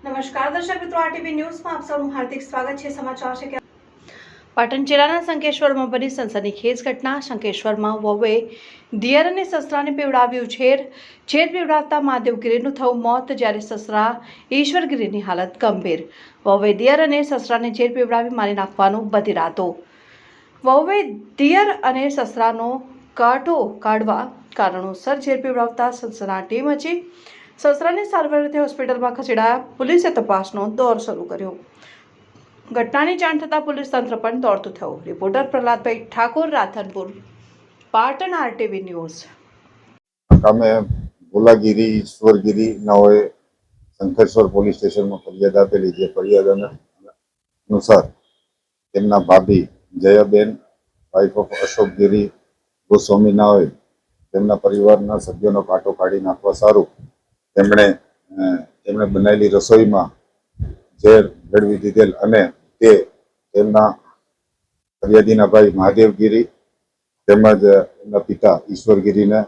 નમસ્કાર દર્શક મિત્રો, આરટીવી ન્યૂઝમાં આપ સૌનું હાર્દિક સ્વાગત છે। સમાચાર છે કે પાટણ જિલ્લાના શંકેશ્વરમાં બની સનસનીખેજ ઘટના। શંકેશ્વરમાં વહુએ દિયર અને સસરાને પીવડાવ્યું ઝેર પીવડાવતા મહાદેવગીરીનું થયું મોત, જ્યારે સસરા ઈશ્વરગીરીની હાલત ગંભીર। વહુએ દિયર અને સસરાને ઝેર પીવડાવી મારી નાખવાનું બધી રાતો। વહુએ દિયર અને સસરાનો કાઢો કાઢવા કારણોસર ઝેર પીવડાવતા સનસનાટી મચી। સસરાને સારવાર અર્થે હોસ્પિટલમાં ખસેડાયા। પોલીસે તપાસનો દોર શરૂ કર્યો। ઘટનાની જાણ થતાં પોલીસ તંત્ર પણ દોડતું થયું। Reporter Prahladbhai Thakor, Radhanpur, Patan, RTV news. અમે ભોલાગીરી ઈશ્વરગીરી નાઓએ શંકરેશ્વર પોલીસ સ્ટેશનમાં ફરિયાદ આપેલી, જે ફરિયાદ અનુસાર તેમના ભાભી જયાબેન, વાઇફ ઓફ અશોકગીરી ગોસ્વામી નાઓએ તેમના પરિવારના સભ્યોનો કાંટો કાઢી નાખવા સારું તેમણે બનાવેલી રસોઈમાં ઝેર ભેળવી દીધેલ અને તે તેમના ફરિયાદીના ભાઈ મહાદેવગીરી તેમજ એમના પિતા ઈશ્વરગીરીને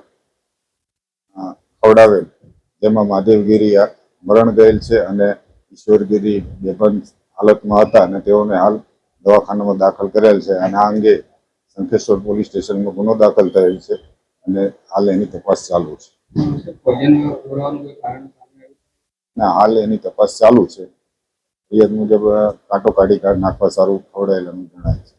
ખવડાવેલ, જેમાં મહાદેવગીરી મરણ ગયેલ છે અને ઈશ્વરગીરી બેભાન હાલતમાં હતા અને તેઓને હાલ દવાખાનામાં દાખલ કરેલ છે અને આ અંગે શંકેશ્વર પોલીસ સ્ટેશનમાં ગુનો દાખલ થયેલ છે અને હાલ એની તપાસ ચાલુ છે। હાલ એની તપાસ ચાલુ છે। ફરિયાદ મુજબ કાંટો કાઢી નાખવા સારું ખવડાયેલાનું જણાય છે।